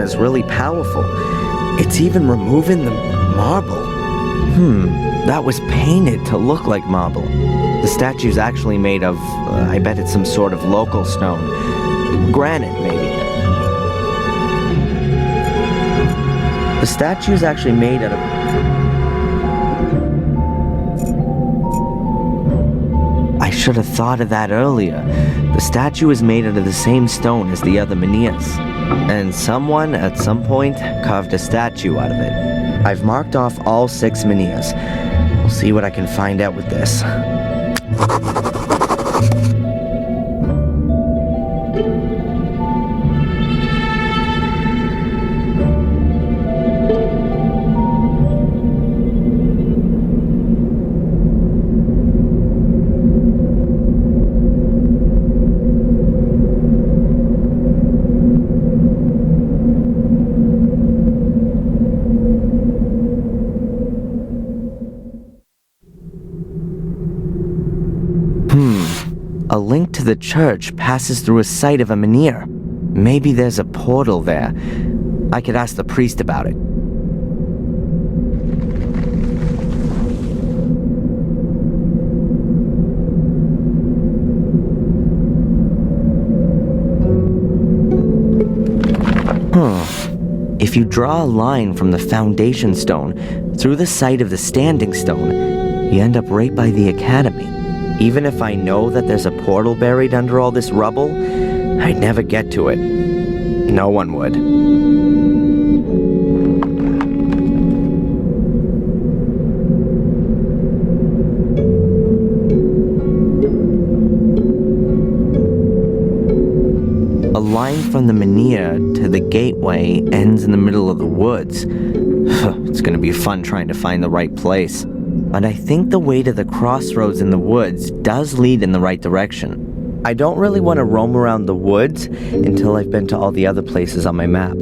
is really powerful. It's even removing the marble. That was painted to look like marble. The statue's actually made of, I bet it's some sort of local stone. Granite, maybe. The statue's actually made out of... I should have thought of that earlier. The statue is made out of the same stone as the other menhirs. And someone, at some point, carved a statue out of it. I've marked off all 6 menhirs. We'll see what I can find out with this. A link to the church passes through a site of a menhir. Maybe there's a portal there. I could ask the priest about it. If you draw a line from the foundation stone through the site of the standing stone, you end up right by the academy. Even if I know that there's a portal buried under all this rubble, I'd never get to it. No one would. A line from the menhir to the gateway ends in the middle of the woods. It's gonna be fun trying to find the right place. But I think the way to the crossroads in the woods does lead in the right direction. I don't really want to roam around the woods until I've been to all the other places on my map.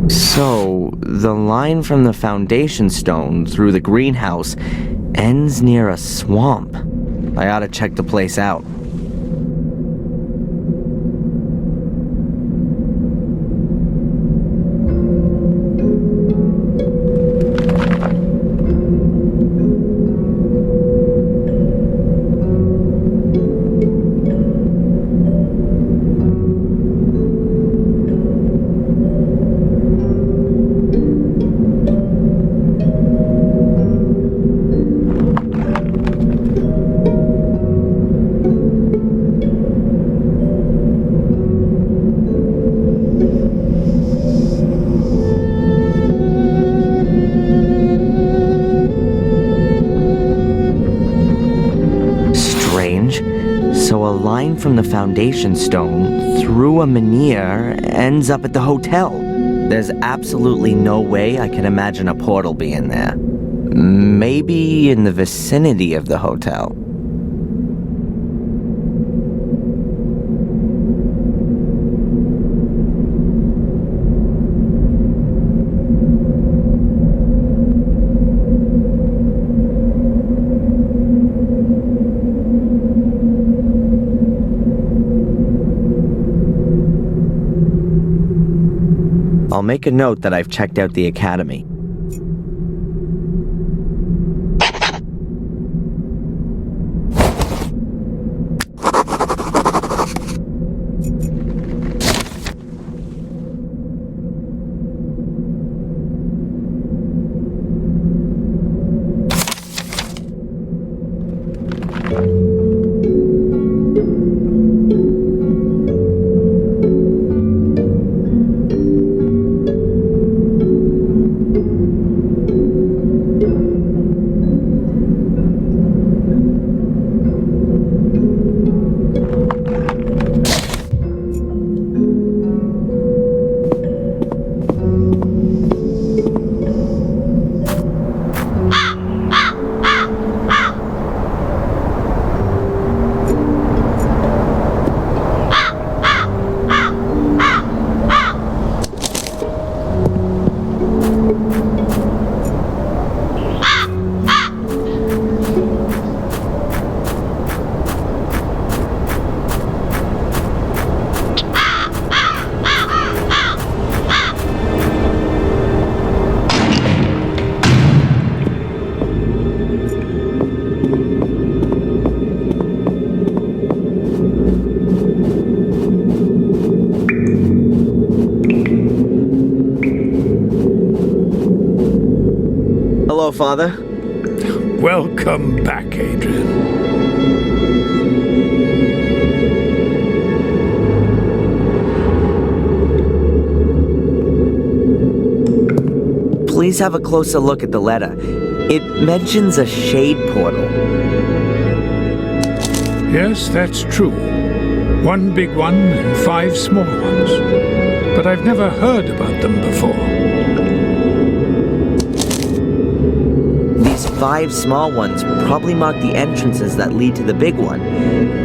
So, the line from the foundation stone through the greenhouse ends near a swamp. I ought to check the place out. So a line from the foundation stone through a menhir ends up at the hotel. There's absolutely no way I can imagine a portal being there. Maybe in the vicinity of the hotel. I'll make a note that I've checked out the academy. Hello, Father. Welcome back, Adrian. Please have a closer look at the letter. It mentions a shade portal. Yes, that's true. One big one and 5 small ones. But I've never heard about them before. These 5 small ones probably mark the entrances that lead to the big one.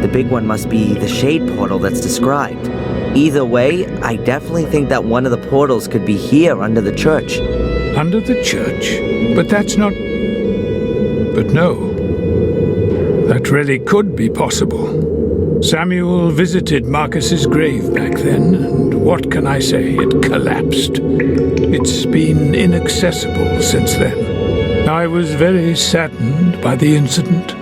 The big one must be the shade portal that's described. Either way, I definitely think that one of the portals could be here under the church. Under the church? But that's not... But no. That really could be possible. Samuel visited Marcus's grave back then, and what can I say? It collapsed. It's been inaccessible since then. I was very saddened by the incident,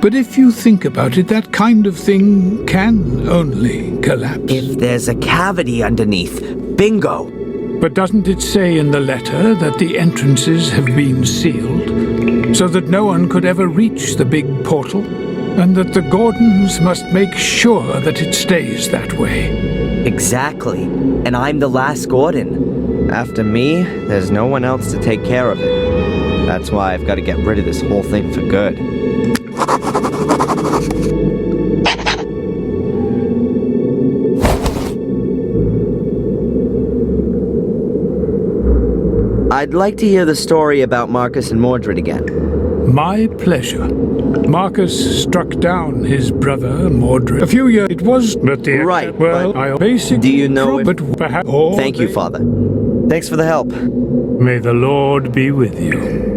but if you think about it, that kind of thing can only collapse. If there's a cavity underneath, bingo! But doesn't it say in the letter that the entrances have been sealed, so that no one could ever reach the big portal, and that the Gordons must make sure that it stays that way? Exactly. And I'm the last Gordon. After me, there's no one else to take care of it. That's why I've got to get rid of this whole thing for good. I'd like to hear the story about Marcus and Mordred again. My pleasure. Marcus struck down his brother Mordred a few years. It was but the Right, well, but I basically. do you know if- But perhaps. Thank you, Father. Thanks for the help. May the Lord be with you.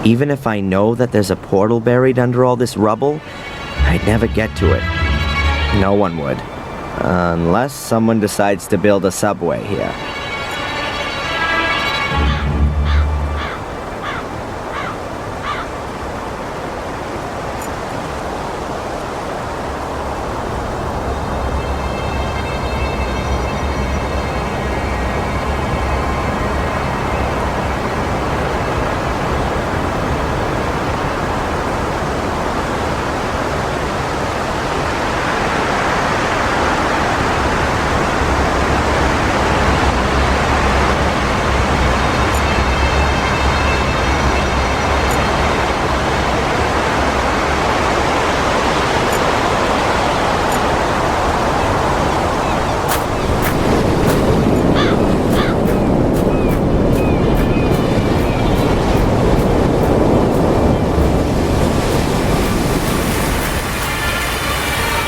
Even if I know that there's a portal buried under all this rubble, I'd never get to it. No one would. Unless someone decides to build a subway here.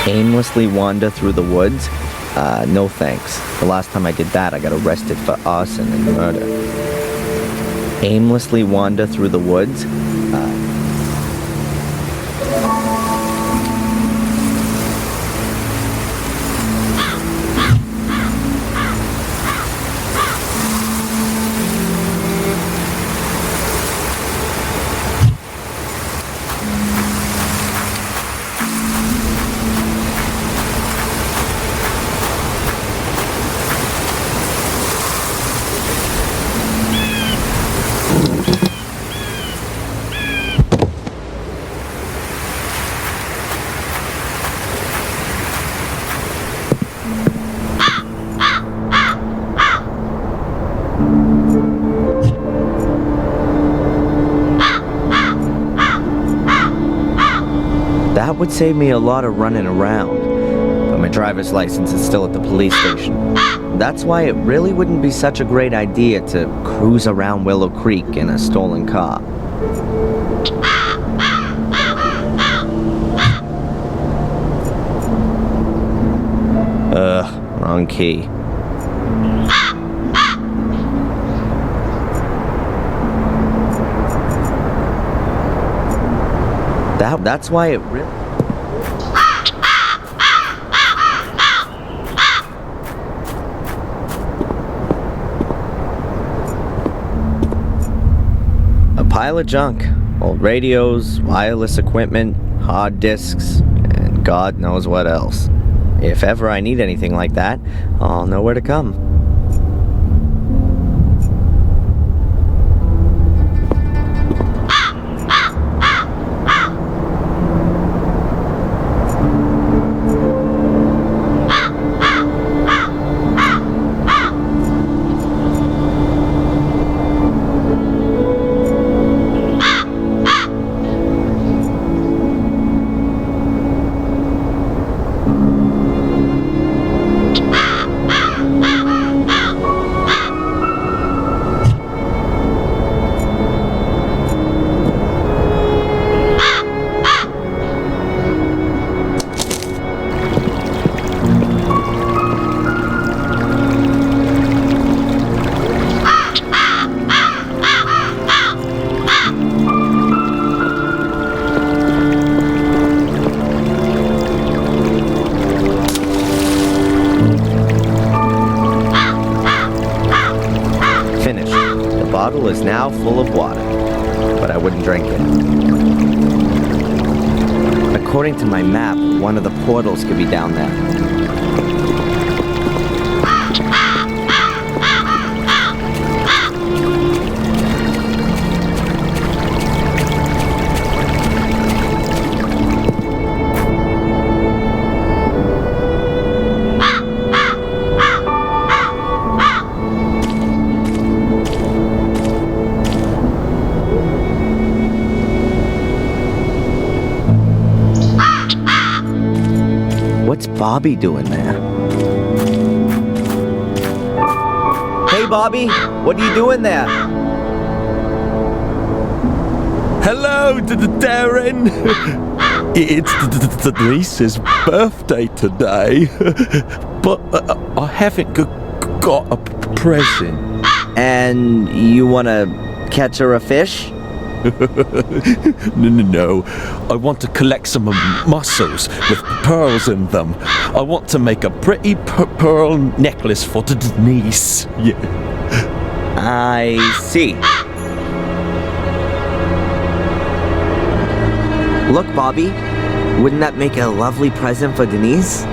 Aimlessly wander through the woods? No thanks. The last time I did that, I got arrested for arson and murder. Aimlessly wander through the woods? That would save me a lot of running around, but my driver's license is still at the police station. That's why it really wouldn't be such a great idea to cruise around Willow Creek in a stolen car. Wrong key. That's why it really... A pile of junk. Old radios, wireless equipment, hard disks, and God knows what else. If ever I need anything like that, I'll know where to come. Is now full of water, but I wouldn't drink it. According to my map, one of the portals could be down there. What's Bobby doing there? Hey Bobby, what are you doing there? Hello, Darren. It's Denise's birthday today, but I haven't got a present. And you wanna catch her a fish? No. I want to collect some mussels with pearls in them. I want to make a pretty pearl necklace for Denise. Yeah. I see. Look, Bobby, wouldn't that make a lovely present for Denise?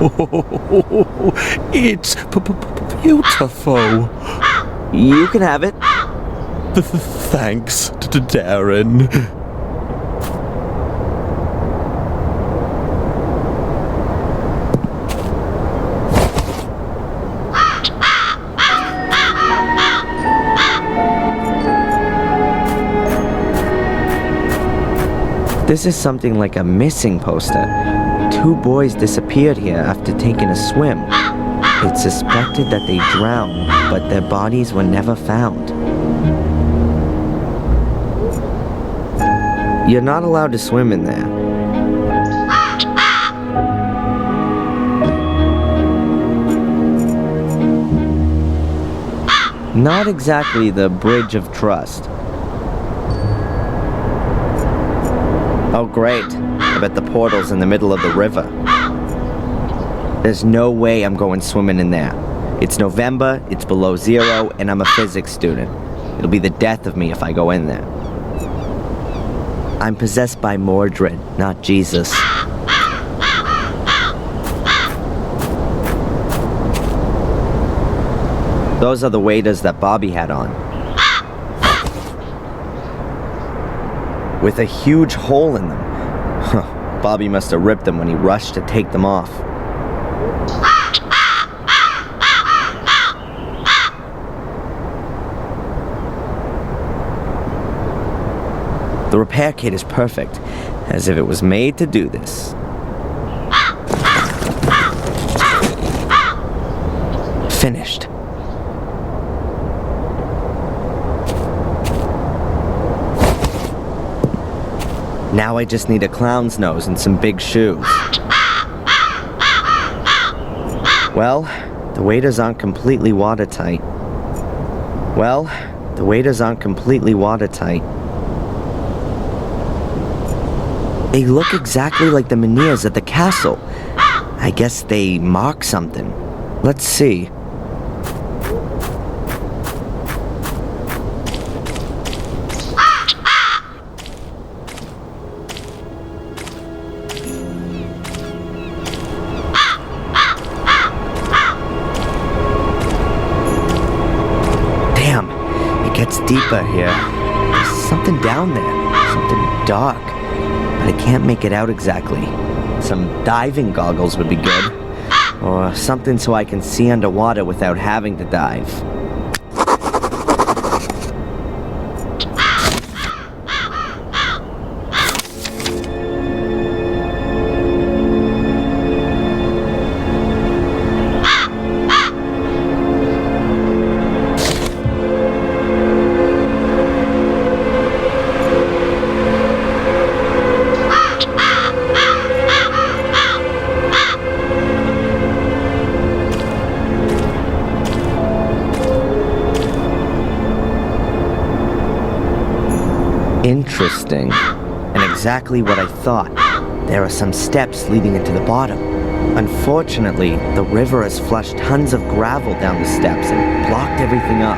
Oh, it's beautiful. You can have it. Thanks, Darren. This is something like a missing poster. 2 boys disappeared here after taking a swim. It's suspected that they drowned, but their bodies were never found. You're not allowed to swim in there. Not exactly the bridge of trust. Oh great, I bet the portal's in the middle of the river. There's no way I'm going swimming in there. It's November, it's below 0, and I'm a physics student. It'll be the death of me if I go in there. I'm possessed by Mordred, not Jesus. Those are the waders that Bobby had on. With a huge hole in them. Bobby must have ripped them when he rushed to take them off. The repair kit is perfect, as if it was made to do this. Finished. Now I just need a clown's nose and some big shoes. Well, the waders aren't completely watertight. They look exactly like the menhirs at the castle. I guess they mark something. Let's see. Damn, it gets deeper here. There's something down there, something dark. But I can't make it out exactly. Some diving goggles would be good. Or something so I can see underwater without having to dive. Interesting. And exactly what I thought. There are some steps leading into the bottom. Unfortunately, the river has flushed tons of gravel down the steps and blocked everything up.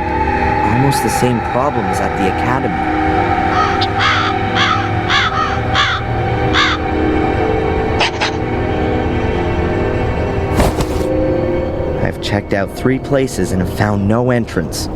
Almost the same problem as at the academy. I've checked out 3 places and have found no entrance.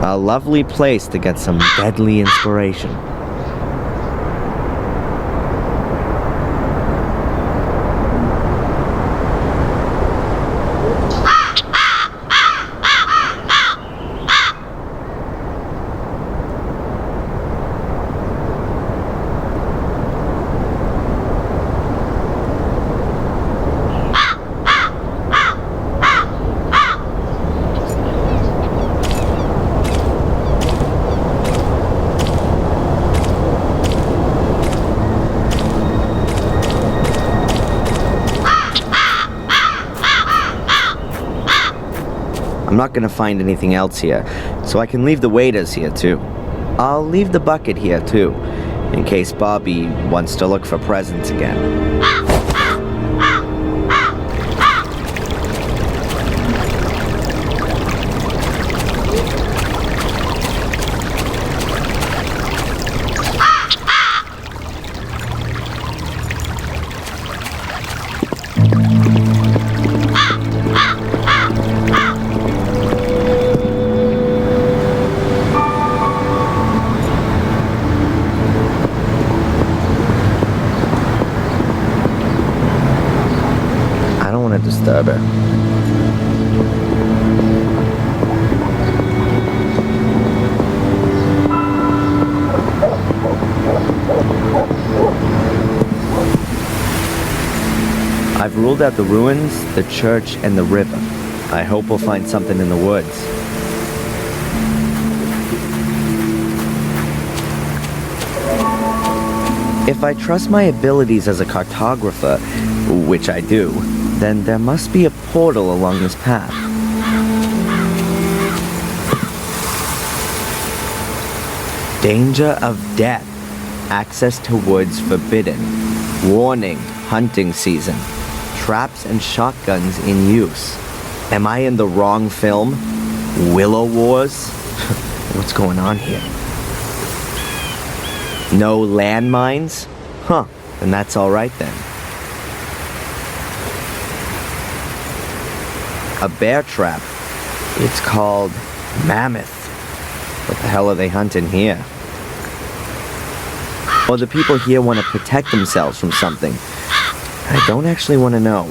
A lovely place to get some deadly inspiration. I'm not gonna find anything else here, so I can leave the waders here too. I'll leave the bucket here too, in case Bobby wants to look for presents again. Disturb her. I've ruled out the ruins, the church, and the river. I hope we'll find something in the woods. If I trust my abilities as a cartographer, which I do, then there must be a portal along this path. Danger of death. Access to woods forbidden. Warning, hunting season. Traps and shotguns in use. Am I in the wrong film? Willow Wars? What's going on here? No landmines? Huh, then that's alright then. A bear trap. It's called Mammoth. What the hell are they hunting here? Or the people here want to protect themselves from something. I don't actually want to know.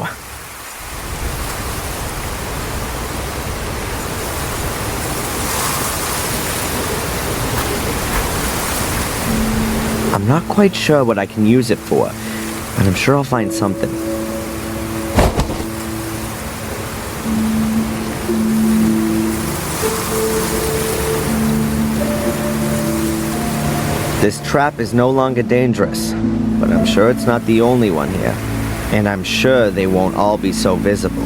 I'm not quite sure what I can use it for, but I'm sure I'll find something. This trap is no longer dangerous, but I'm sure it's not the only one here. And I'm sure they won't all be so visible.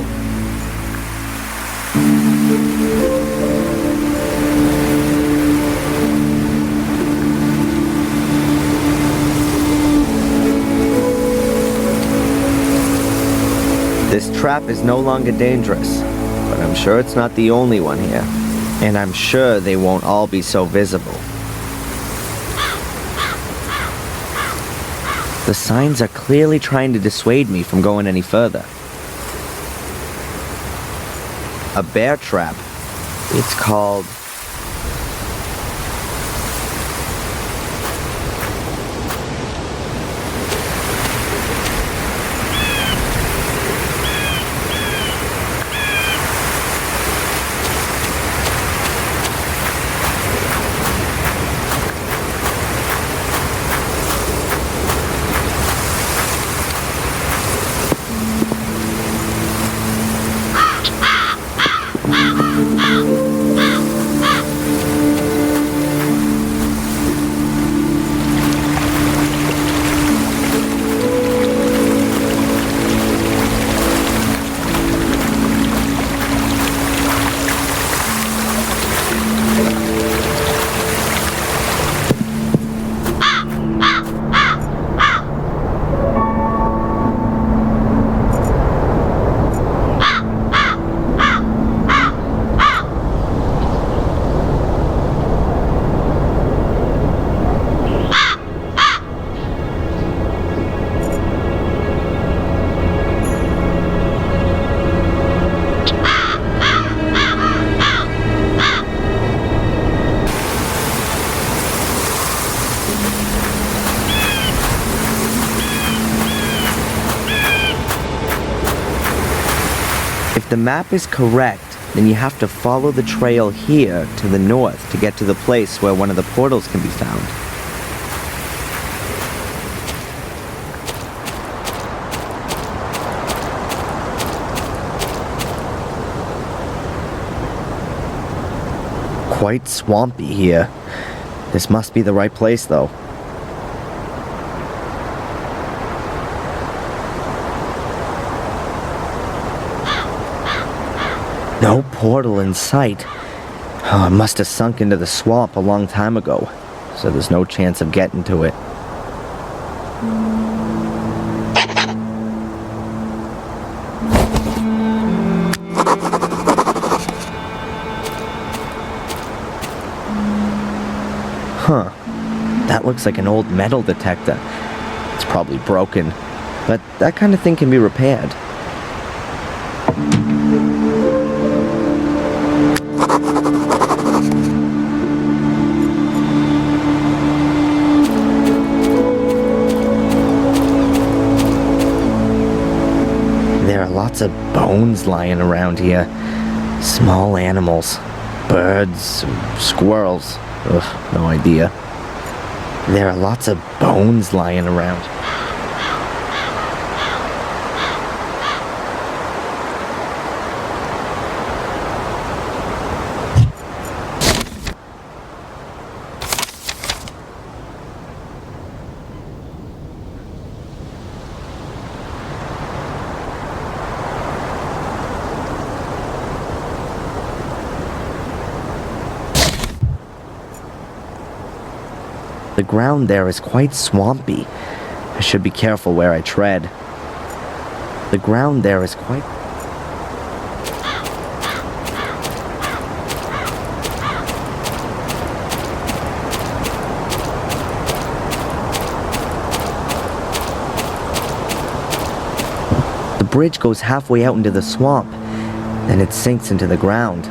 This trap is no longer dangerous, but I'm sure it's not the only one here. And I'm sure they won't all be so visible. The signs are clearly trying to dissuade me from going any further. A bear trap. It's called... If the map is correct, then you have to follow the trail here to the north to get to the place where one of the portals can be found. Quite swampy here. This must be the right place, though. No portal in sight. Oh, it must have sunk into the swamp a long time ago, so there's no chance of getting to it. Huh. That looks like an old metal detector. It's probably broken, but that kind of thing can be repaired. There are lots of bones lying around here. Small animals. Birds, squirrels. Ugh, no idea. There are lots of bones lying around. The ground there is quite swampy. I should be careful where I tread. The ground there is quite... The bridge goes halfway out into the swamp, then it sinks into the ground.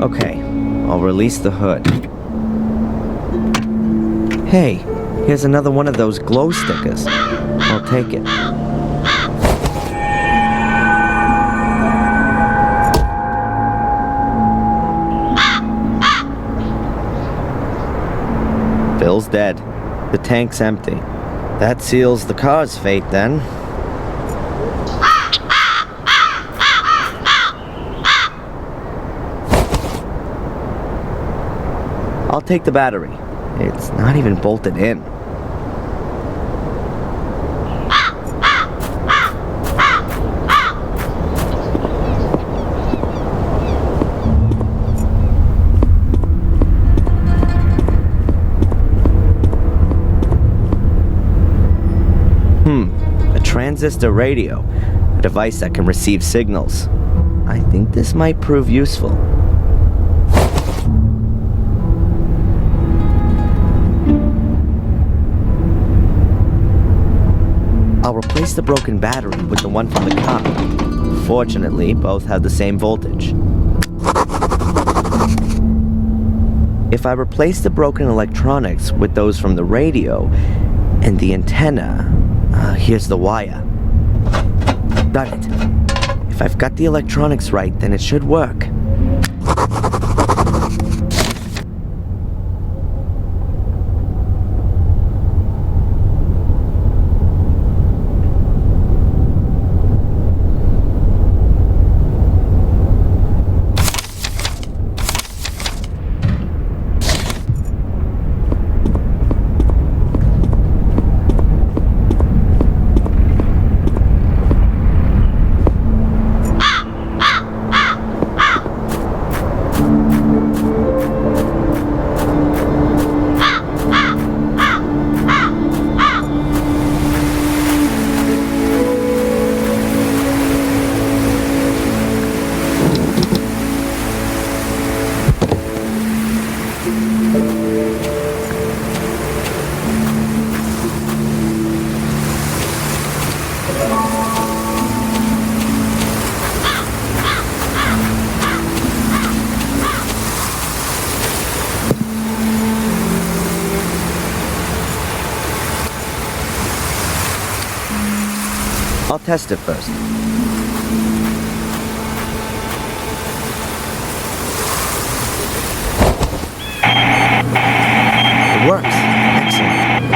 Okay, I'll release the hood. Hey, here's another one of those glow stickers. I'll take it. Bill's dead. The tank's empty. That seals the car's fate then. I'll take the battery. It's not even bolted in. A transistor radio. A device that can receive signals. I think this might prove useful. I'll replace the broken battery with the one from the car. Fortunately, both have the same voltage. If I replace the broken electronics with those from the radio and the antenna, here's the wire. Got it. If I've got the electronics right, then it should work. I'll test it first. It works. Excellent.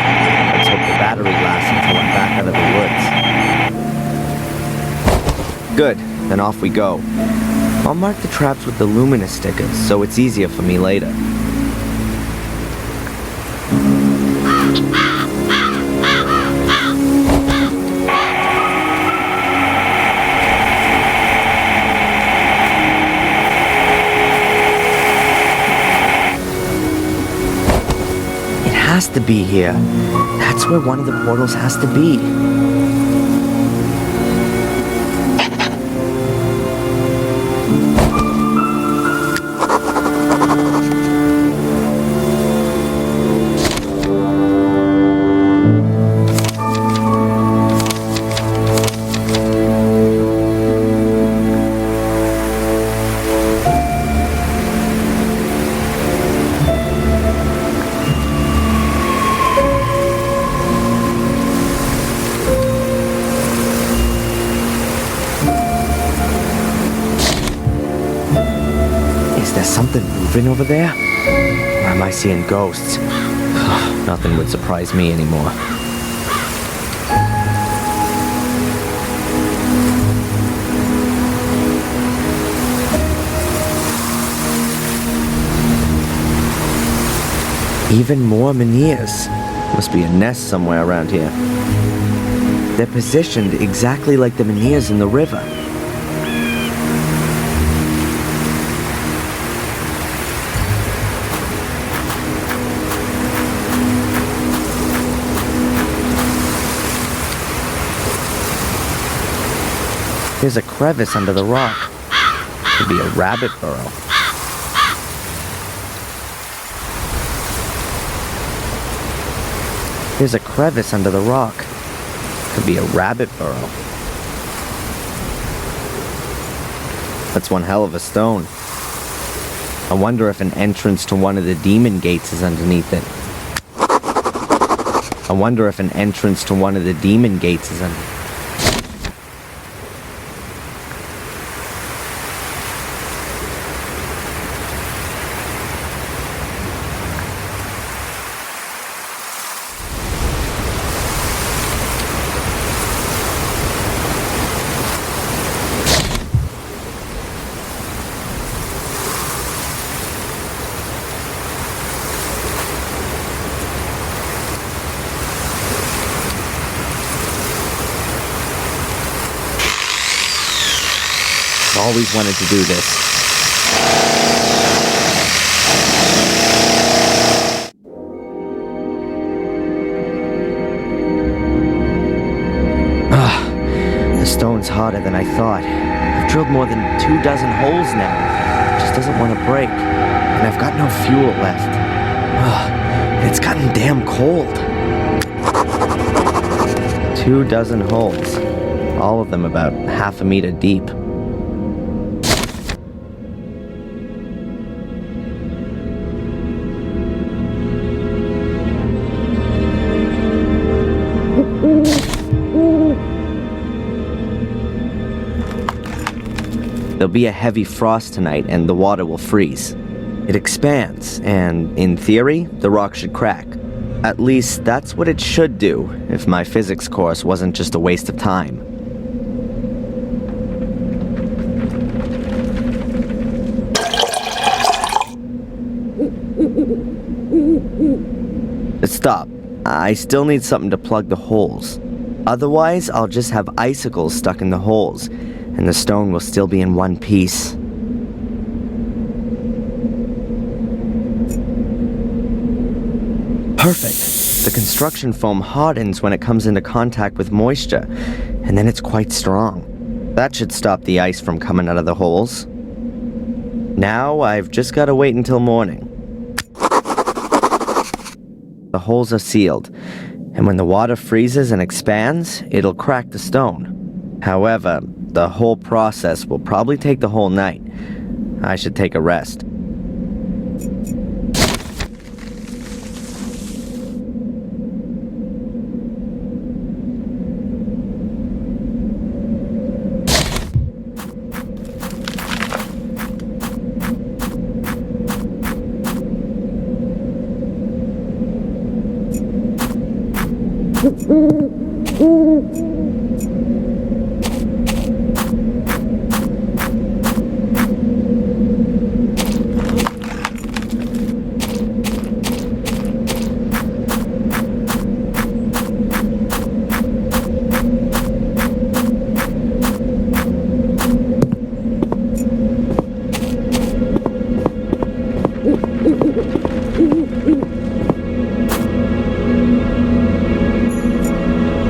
Let's hope the battery lasts until I'm back out of the woods. Good. Then off we go. I'll mark the traps with the luminous stickers so it's easier for me later. Has to be here. That's where one of the portals has to be. something moving over there? Or am I seeing ghosts? Nothing would surprise me anymore. Even more menhirs. Must be a nest somewhere around here. They're positioned exactly like the menhirs in the river. There's a crevice under the rock. Could be a rabbit burrow. There's a crevice under the rock. Could be a rabbit burrow. That's one hell of a stone. I wonder if an entrance to one of the demon gates is underneath it. I wonder if an entrance to one of the demon gates is underneath it. Always wanted to do this. The stone's harder than I thought. I've drilled more than 24 holes now. It just doesn't want to break. And I've got no fuel left. It's gotten damn cold. 24 holes. All of them about half a meter deep. There'll be a heavy frost tonight and the water will freeze. It expands, and in theory, the rock should crack. At least that's what it should do if my physics course wasn't just a waste of time. Stop. I still need something to plug the holes. Otherwise, I'll just have icicles stuck in the holes, and the stone will still be in one piece. Perfect. The construction foam hardens when it comes into contact with moisture, and then it's quite strong. That should stop the ice from coming out of the holes. Now, I've just got to wait until morning. The holes are sealed, and when the water freezes and expands, it'll crack the stone. However, the whole process will probably take the whole night. I should take a rest.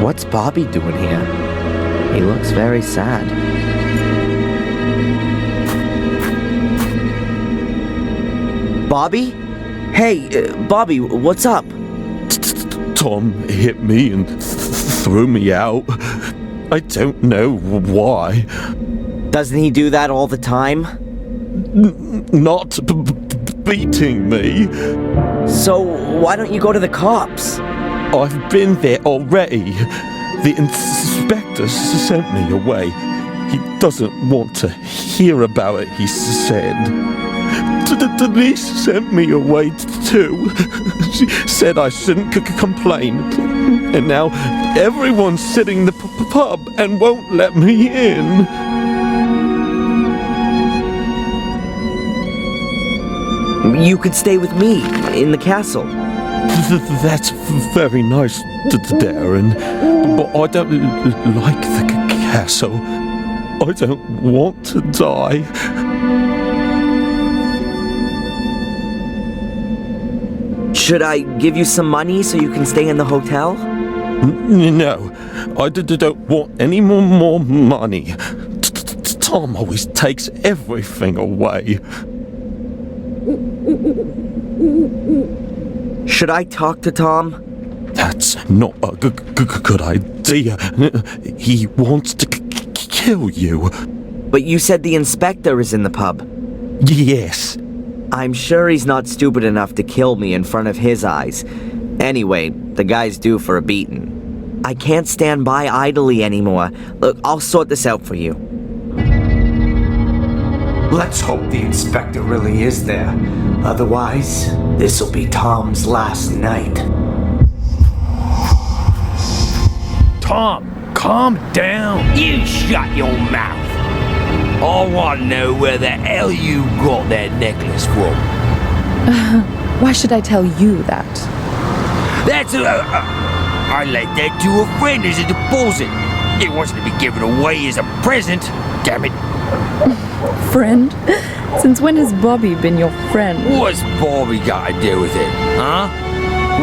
What's Bobby doing here? He looks very sad. Bobby? Hey, Bobby, what's up? Tom hit me and threw me out. I don't know why. Doesn't he do that all the time? Not beating me. So, why don't you go to the cops? I've been there already. The inspector sent me away. He doesn't want to hear about it, he said. Denise sent me away too. She said I shouldn't complain. And now everyone's sitting in the pub and won't let me in. You could stay with me in the castle. That's very nice, Darren. But I don't like the castle. I don't want to die. Should I give you some money so you can stay in the hotel? No, I don't want any more money. Tom always takes everything away. Should I talk to Tom? That's not a good idea. He wants to kill you. But you said the inspector is in the pub. Yes. I'm sure he's not stupid enough to kill me in front of his eyes. Anyway, the guy's due for a beating. I can't stand by idly anymore. Look, I'll sort this out for you. Let's hope the inspector really is there. Otherwise, this'll be Tom's last night. Tom, calm down. You shut your mouth. I want to know where the hell you got that necklace from. Why should I tell you that? That's I lent that to a friend as a deposit. It wasn't to be given away as a present. Damn it. Friend? Since when has Bobby been your friend? What's Bobby got to do with it, huh?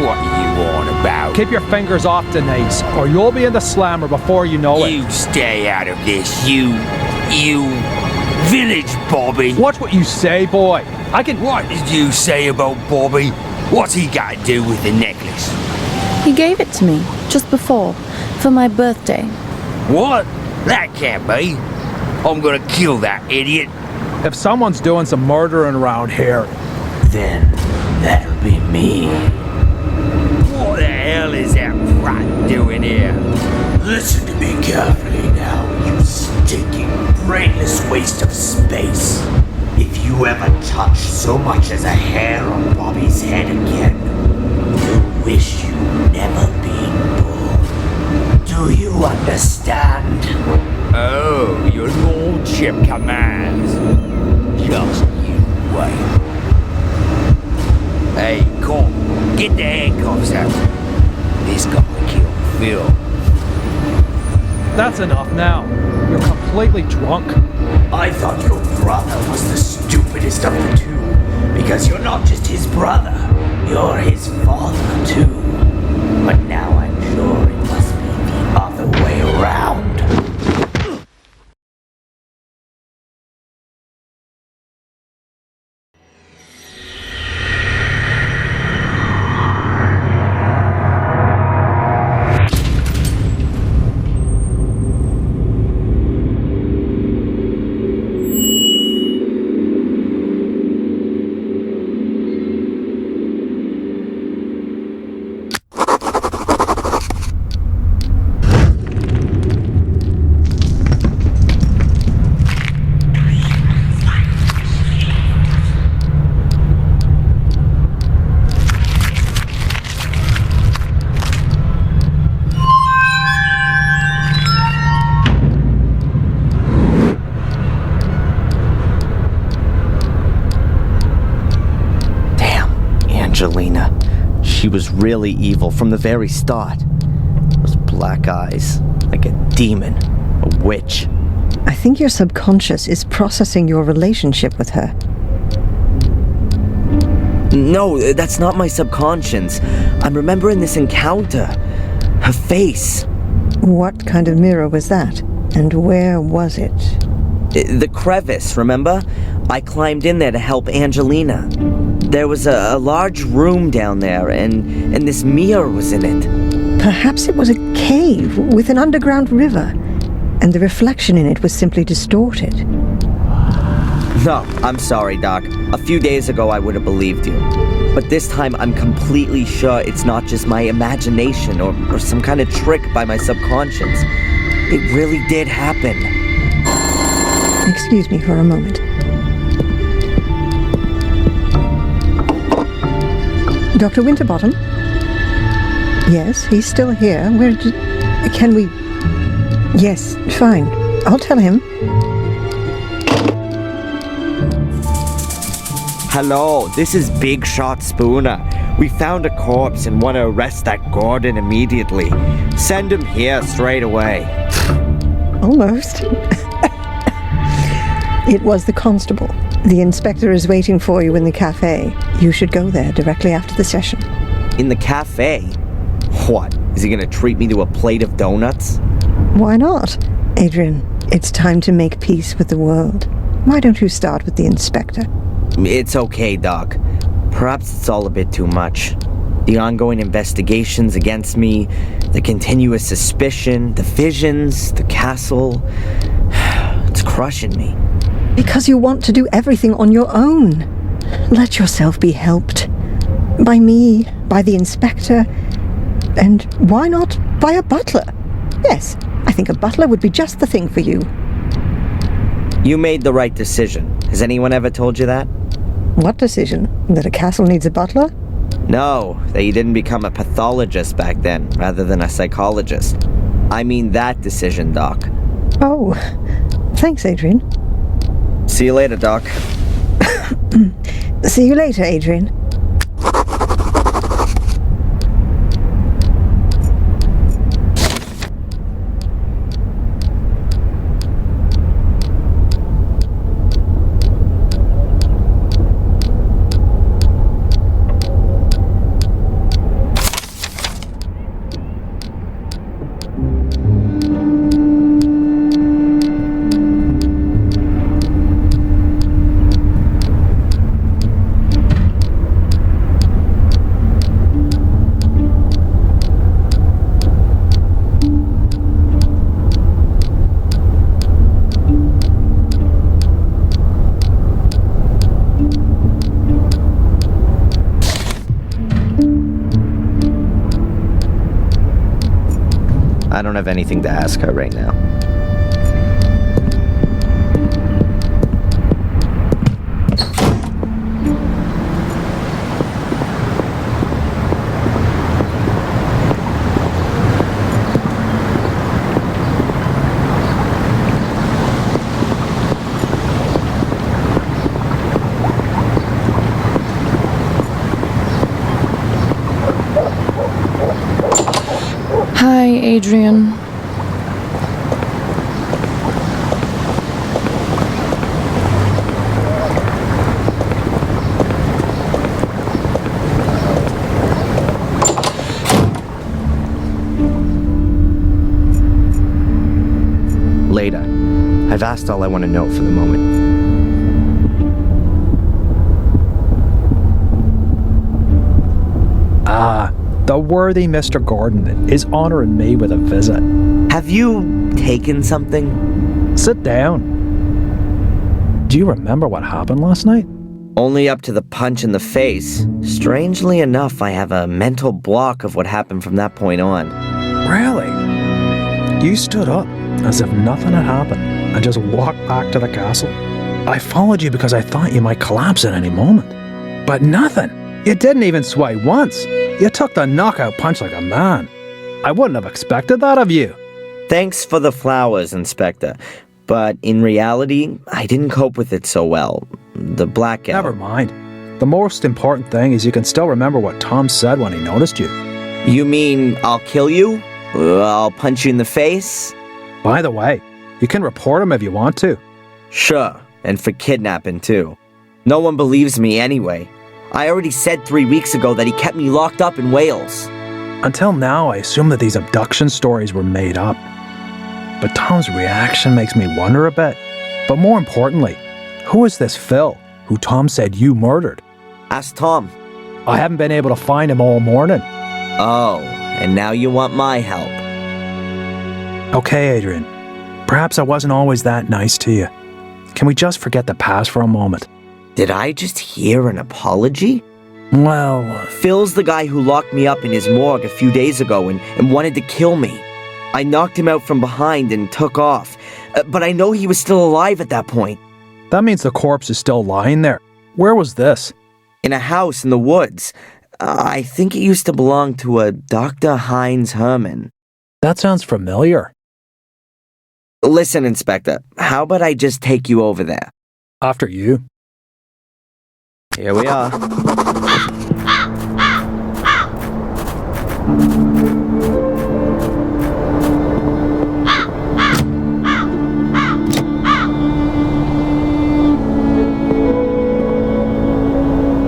What are you on about? Keep your fingers off Denise, or you'll be in the slammer before you know it. You stay out of this, you village Bobby. Watch what you say, boy. I can... What did you say about Bobby? What's he got to do with the necklace? He gave it to me, just before, for my birthday. What? That can't be. I'm gonna kill that idiot. If someone's doing some murdering around here... Then that'll be me. What the hell is that rat doing here? Listen to me carefully now, you stinking, brainless waste of space. If you ever touch so much as a hair on Bobby's head again, you'll wish you'd never been born. Do you understand? Oh, your lordship commands. Just you wait. Hey, Cole, get the handcuffs out. This guy killed Phil. That's enough now. You're completely drunk. I thought your brother was the stupidest of the two, because you're not just his brother, you're his father too. But now I'm sure it must be the other way around. Angelina. She was really evil from the very start. Those black eyes, like a demon, a witch. I think your subconscious is processing your relationship with her. No, that's not my subconscious. I'm remembering this encounter. Her face. What kind of mirror was that? And where was it? The crevice, remember? I climbed in there to help Angelina. There was a large room down there, and this mirror was in it. Perhaps it was a cave with an underground river, and the reflection in it was simply distorted. No, I'm sorry, Doc. A few days ago I would have believed you. But this time I'm completely sure it's not just my imagination or some kind of trick by my subconscious. It really did happen. Excuse me for a moment. Dr. Winterbottom? Yes, he's still here. Can we... Yes, fine. I'll tell him. Hello, this is Big Shot Spooner. We found a corpse and want to arrest that Gordon immediately. Send him here straight away. Almost. It was the constable. The inspector is waiting for you in the cafe. You should go there directly after the session. In the cafe? What? Is he gonna treat me to a plate of donuts? Why not? Adrian, it's time to make peace with the world. Why don't you start with the inspector? It's okay, Doc. Perhaps it's all a bit too much. The ongoing investigations against me, the continuous suspicion, the visions, the castle. It's crushing me. Because you want to do everything on your own. Let yourself be helped. By me, by the inspector, and why not by a butler? Yes, I think a butler would be just the thing for you. You made the right decision. Has anyone ever told you that? What decision? That a castle needs a butler? No, that you didn't become a pathologist back then, rather than a psychologist. I mean that decision, Doc. Oh, thanks, Adrian. See you later, Doc. See you later, Adrian. I don't have anything to ask her right now. Hi, Adrian. Later. I've asked all I want to know for the moment. The worthy Mr. Gordon is honoring me with a visit. Have you taken something? Sit down. Do you remember what happened last night? Only up to the punch in the face. Strangely enough, I have a mental block of what happened from that point on. Really? You stood up as if nothing had happened and just walked back to the castle. I followed you because I thought you might collapse at any moment. But nothing. You didn't even sway once. You took the knockout punch like a man. I wouldn't have expected that of you. Thanks for the flowers, Inspector. But in reality, I didn't cope with it so well. The blackout. Never mind. The most important thing is you can still remember what Tom said when he noticed you. You mean I'll kill you? I'll punch you in the face? By the way, you can report him if you want to. Sure, and for kidnapping too. No one believes me anyway. I already said 3 weeks ago that he kept me locked up in Wales. Until now, I assumed that these abduction stories were made up. But Tom's reaction makes me wonder a bit. But more importantly, who is this Phil, who Tom said you murdered? Ask Tom. I haven't been able to find him all morning. Oh, and now you want my help. Okay, Adrian. Perhaps I wasn't always that nice to you. Can we just forget the past for a moment? Did I just hear an apology? Well, Phil's the guy who locked me up in his morgue a few days ago and wanted to kill me. I knocked him out from behind and took off. But I know he was still alive at that point. that means the corpse is still lying there. Where was this? In a house in the woods. I think it used to belong to a Dr. Heinz Herman. That sounds familiar. Listen, Inspector, how about I just take you over there? After you. Here we are.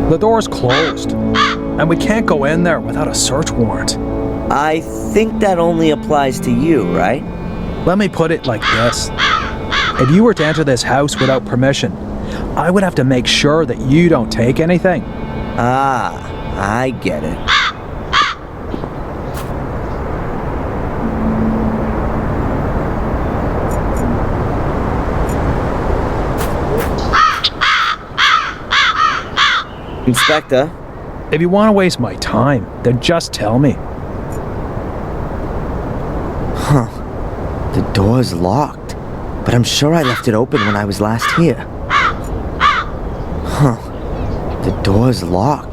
The door's closed, and we can't go in there without a search warrant. I think that only applies to you, right? Let me put it like this. If you were to enter this house without permission, I would have to make sure that you don't take anything. Ah, I get it. Inspector? If you want to waste my time, then just tell me. Huh. The door's locked, but I'm sure I left it open when I was last here. Huh. The door's locked.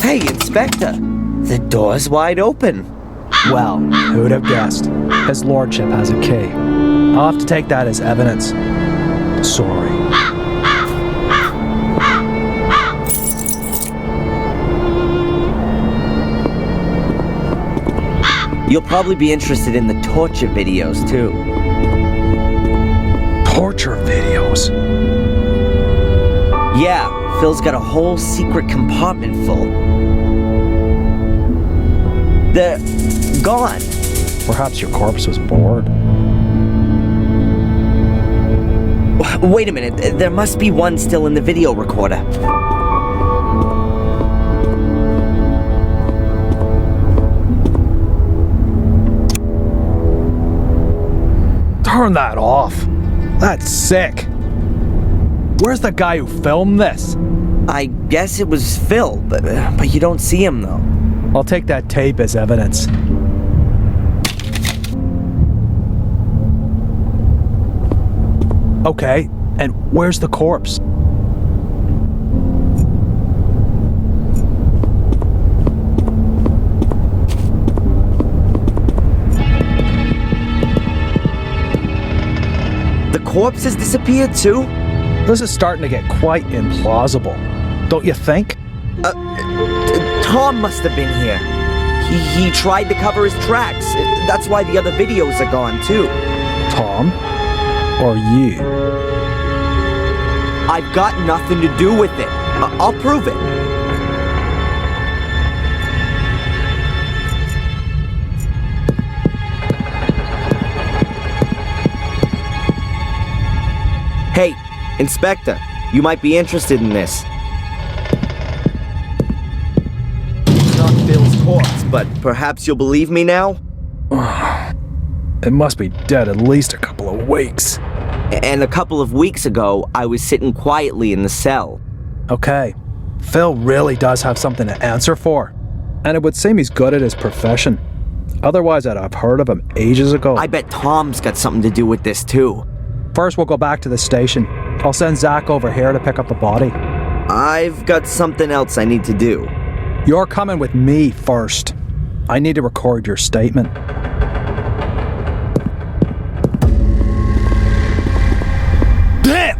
Hey, Inspector! The door's wide open. Well, who'd have guessed? His lordship has a key. I'll have to take that as evidence. Sorry. You'll probably be interested in the torture videos, too. Torture videos? Yeah, Phil's got a whole secret compartment full. They're gone. Perhaps your corpse was bored. Wait a minute, there must be one still in the video recorder. Turn that off. That's sick. Where's the guy who filmed this? I guess it was Phil, but you don't see him though. I'll take that tape as evidence. Okay, and where's the corpse? The corpse has disappeared too? This is starting to get quite implausible. Don't you think? Tom must have been here. He tried to cover his tracks. That's why the other videos are gone too. Tom? Or you? I've got nothing to do with it. I'll prove it. Hey, Inspector, you might be interested in this. It's not Phil's corpse, but perhaps you'll believe me now? It must be dead at least a couple of weeks. And a couple of weeks ago, I was sitting quietly in the cell. Okay, Phil really does have something to answer for. And it would seem he's good at his profession. Otherwise, I'd have heard of him ages ago. I bet Tom's got something to do with this too. First, we'll go back to the station. I'll send Zach over here to pick up the body. I've got something else I need to do. You're coming with me first. I need to record your statement.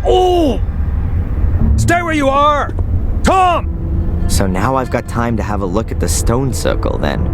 Oh! Stay where you are! Tom! So now I've got time to have a look at the stone circle then.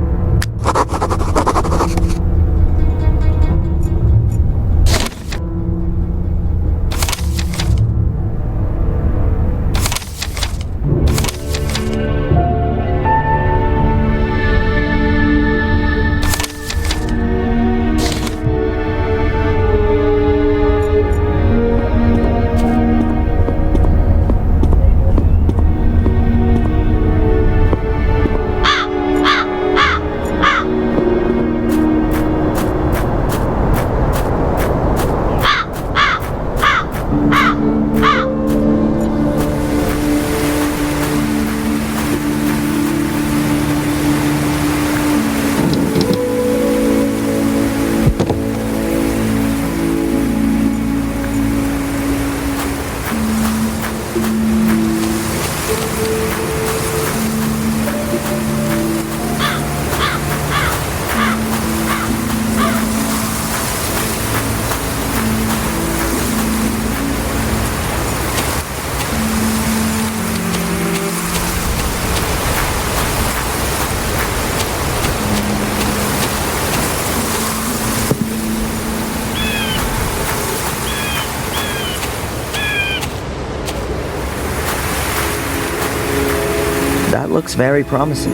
That looks very promising.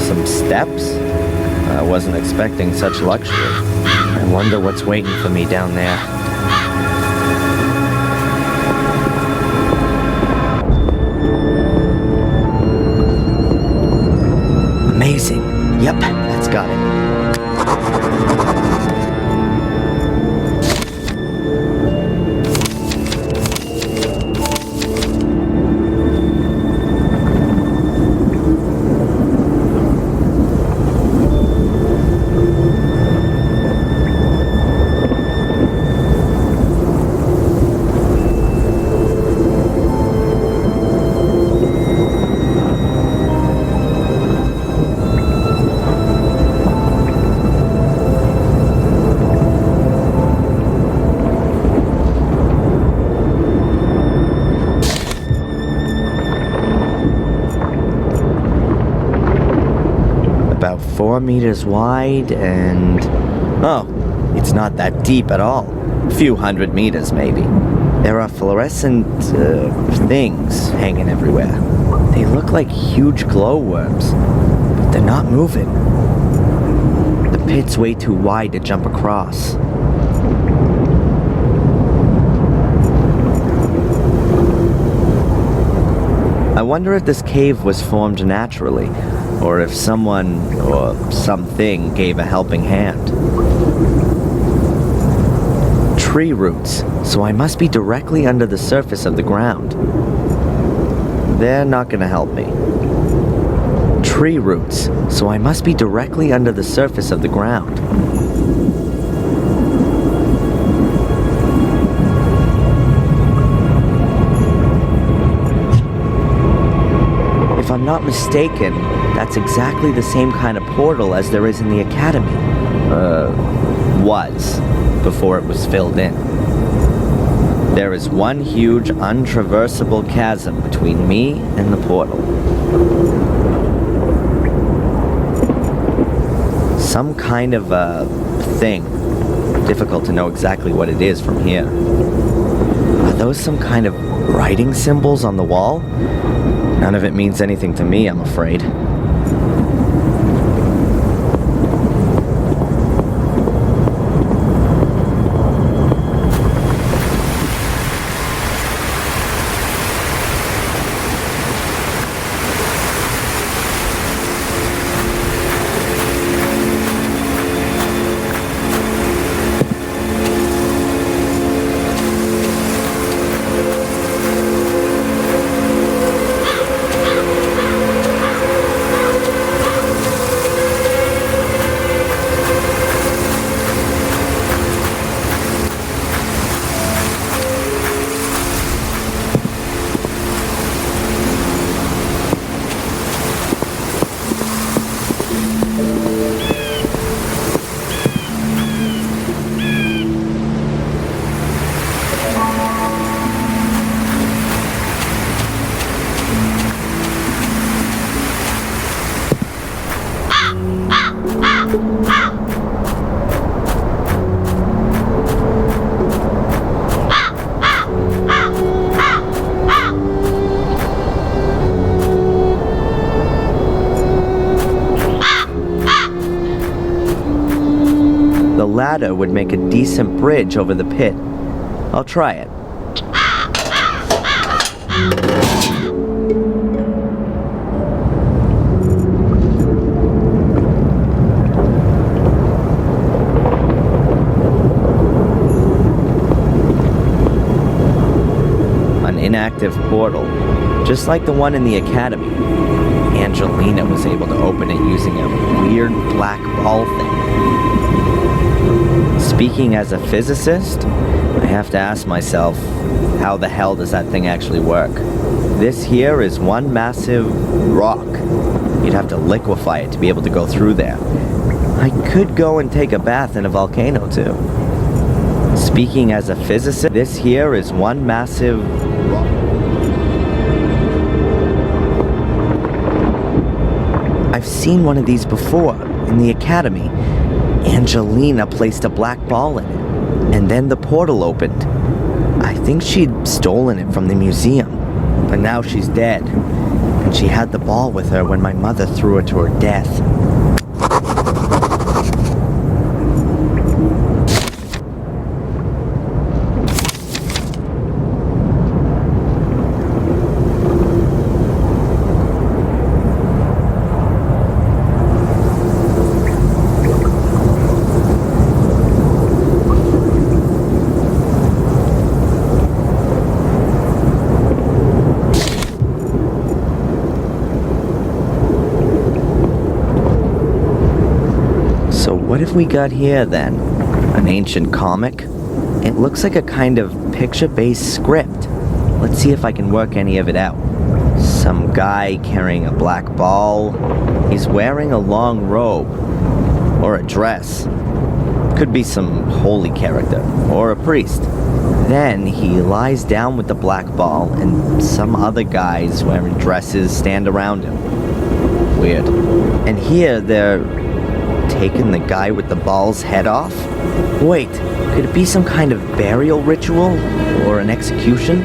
Some steps? I wasn't expecting such luxury. I wonder what's waiting for me down there. Amazing. Yep, that's got it. About 4 meters wide and... oh, it's not that deep at all. A few hundred meters, maybe. There are fluorescent, things hanging everywhere. They look like huge glowworms, but they're not moving. The pit's way too wide to jump across. I wonder if this cave was formed naturally, or if someone or something gave a helping hand. Tree roots, so I must be directly under the surface of the ground. They're not gonna help me. Tree roots, so I must be directly under the surface of the ground. If I'm not mistaken, that's exactly the same kind of portal as there is in the academy. Was, before it was filled in. There is one huge, untraversable chasm between me and the portal. Some kind of a thing. Difficult to know exactly what it is from here. Are those some kind of writing symbols on the wall? None of it means anything to me, I'm afraid. The ladder would make a decent bridge over the pit. I'll try it. An inactive portal, just like the one in the academy. Angelina was able to open it using a weird black ball thing. Speaking as a physicist, I have to ask myself, how the hell does that thing actually work? This here is one massive rock. You'd have to liquefy it to be able to go through there. I could go and take a bath in a volcano too. Speaking as a physicist, this here is one massive rock. I've seen one of these before, in the academy. Angelina placed a black ball in it, and then the portal opened. I I think she'd stolen it from the museum, but now she's dead. And she had the ball with her when my mother threw her to her death. What have we got here then? An ancient comic? It looks like a kind of picture-based script. Let's see if I can work any of it out. Some guy carrying a black ball. He's wearing a long robe. Or a dress. Could be some holy character. Or a priest. Then he lies down with the black ball and some other guys wearing dresses stand around him. Weird. And here they're taking the guy with the ball's head off? Wait, could it be some kind of burial ritual? Or an execution?